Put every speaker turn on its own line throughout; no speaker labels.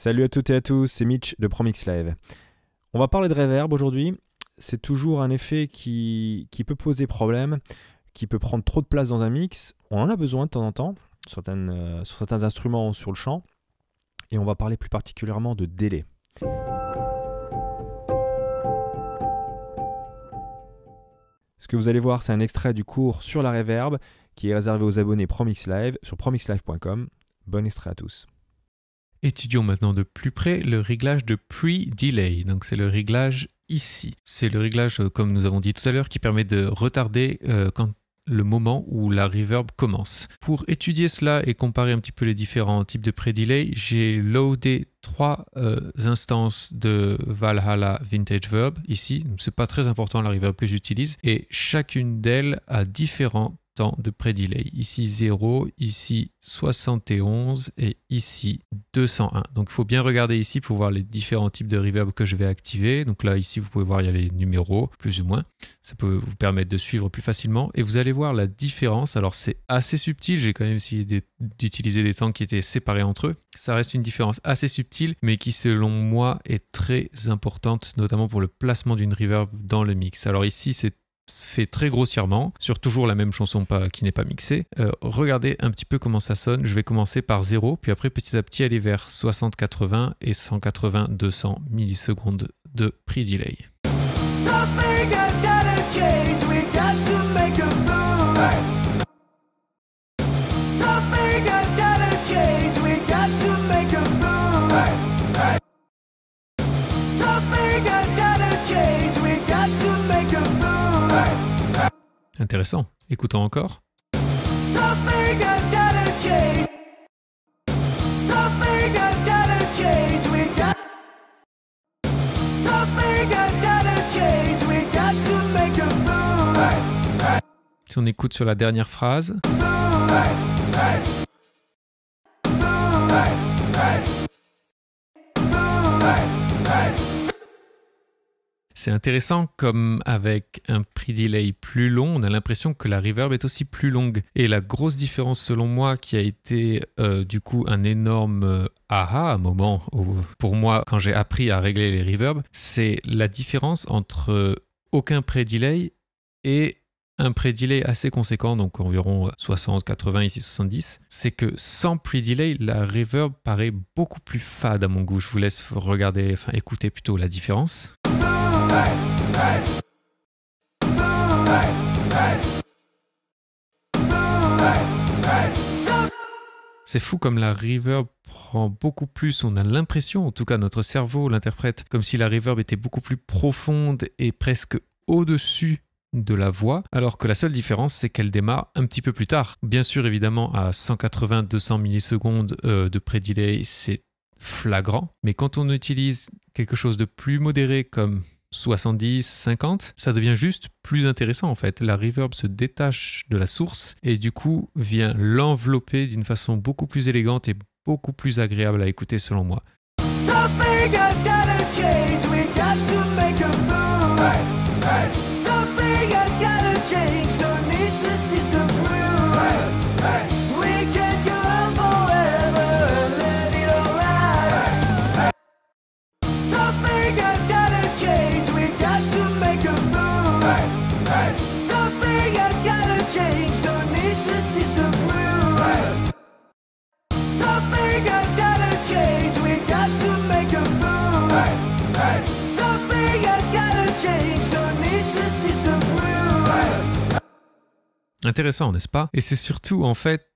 Salut à toutes et à tous, c'est Mitch de ProMix Live. On va parler de reverb aujourd'hui. C'est toujours un effet qui peut poser problème, qui peut prendre trop de place dans un mix. On en a besoin de temps en temps, sur certains instruments sur le chant. Et on va parler plus particulièrement de délai. Ce que vous allez voir, c'est un extrait du cours sur la reverb qui est réservé aux abonnés ProMix Live sur promixlive.com. Bon extrait à tous.
Étudions maintenant de plus près le réglage de pre-delay. Donc c'est le réglage ici. C'est le réglage, comme nous avons dit tout à l'heure, qui permet de retarder le moment où la reverb commence. Pour étudier cela et comparer un petit peu les différents types de pre-delay, j'ai loadé 3 instances de Valhalla Vintage Verb ici. C'est pas très important la reverb que j'utilise. Et chacune d'elles a différents temps de pré-delay. Ici 0, ici 71 et ici 201. Donc il faut bien regarder ici pour voir les différents types de reverb que je vais activer. Donc là ici vous pouvez voir il y a les numéros plus ou moins. Ça peut vous permettre de suivre plus facilement et vous allez voir la différence. Alors c'est assez subtil, j'ai quand même essayé d'utiliser des temps qui étaient séparés entre eux. Ça reste une différence assez subtile mais qui selon moi est très importante, notamment pour le placement d'une reverb dans le mix. Alors ici c'est fait très grossièrement sur toujours la même chanson qui n'est pas mixée. Regardez un petit peu comment ça sonne. Je vais commencer par 0 puis après petit à petit aller vers 60-80 et 180-200 millisecondes de pre-delay. Intéressant. Écoutons encore. Si on écoute sur la dernière phrase. C'est intéressant comme avec un pre-delay plus long, on a l'impression que la reverb est aussi plus longue. Et la grosse différence selon moi qui a été du coup un énorme aha, un moment où, pour moi quand j'ai appris à régler les reverbs, c'est la différence entre aucun pre-delay et un pre-delay assez conséquent, donc environ 60, 80, ici 70, c'est que sans pre-delay, la reverb paraît beaucoup plus fade à mon goût. Je vous laisse regarder, enfin écouter plutôt la différence. C'est fou comme la reverb prend beaucoup plus, on a l'impression, en tout cas notre cerveau l'interprète comme si la reverb était beaucoup plus profonde et presque au-dessus de la voix, alors que la seule différence c'est qu'elle démarre un petit peu plus tard. Bien sûr évidemment à 180-200 millisecondes de pré-delay c'est flagrant, mais quand on utilise quelque chose de plus modéré comme 70, 50, ça devient juste plus intéressant en fait. La reverb se détache de la source et du coup vient l'envelopper d'une façon beaucoup plus élégante et beaucoup plus agréable à écouter selon moi. Intéressant, n'est-ce pas? Et c'est surtout en fait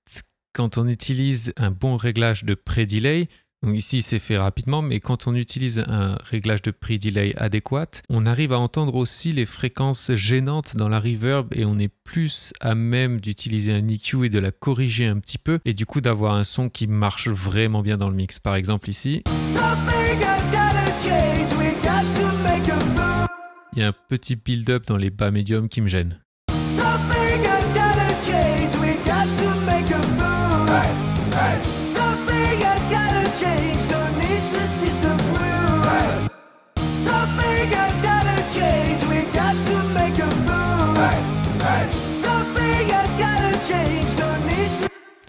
quand on utilise un bon réglage de pré-delay, donc ici c'est fait rapidement, mais quand on utilise un réglage de pré-delay adéquat, on arrive à entendre aussi les fréquences gênantes dans la reverb et on est plus à même d'utiliser un EQ et de la corriger un petit peu et du coup d'avoir un son qui marche vraiment bien dans le mix. Par exemple ici, il y a un petit build-up dans les bas médiums qui me gêne.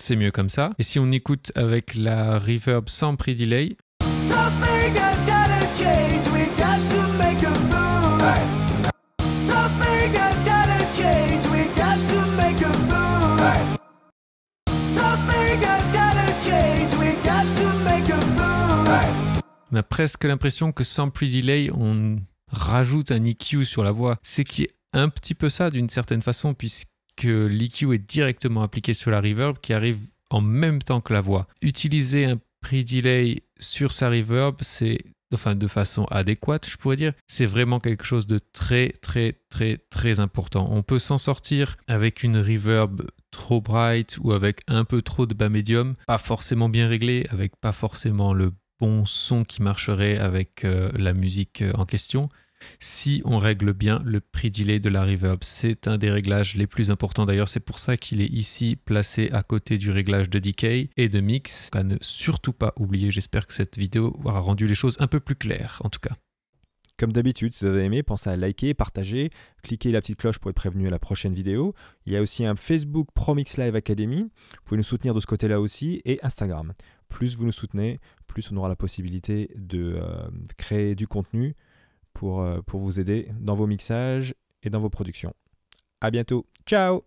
C'est mieux comme ça. Et si on écoute avec la reverb sans pre-delay,
Something has gotta change, we got to make a move. Something has gotta change, we got to make a move. Something has gotta change, we got to make a move.
On a presque l'impression que sans pre-delay, on rajoute un EQ sur la voix. C'est qui est un petit peu ça d'une certaine façon, puisque l'EQ est directement appliqué sur la reverb qui arrive en même temps que la voix. Utiliser un pre-delay sur sa reverb, c'est, enfin de façon adéquate, je pourrais dire, c'est vraiment quelque chose de très important. On peut s'en sortir avec une reverb trop bright ou avec un peu trop de bas médium, pas forcément bien réglé, avec pas forcément le bon son qui marcherait avec la musique en question. Si on règle bien le pre-delay de la reverb, c'est un des réglages les plus importants. D'ailleurs, c'est pour ça qu'il est ici placé à côté du réglage de decay et de mix. À ne surtout pas oublier, j'espère que cette vidéo aura rendu les choses un peu plus claires, en tout cas.
Comme d'habitude, si vous avez aimé, pensez à liker, partager, cliquez la petite cloche pour être prévenu à la prochaine vidéo. Il y a aussi un Facebook ProMix Live Academy. Vous pouvez nous soutenir de ce côté-là aussi, et Instagram. Plus vous nous soutenez, plus on aura la possibilité de créer du contenu pour vous aider dans vos mixages et dans vos productions. À bientôt. Ciao!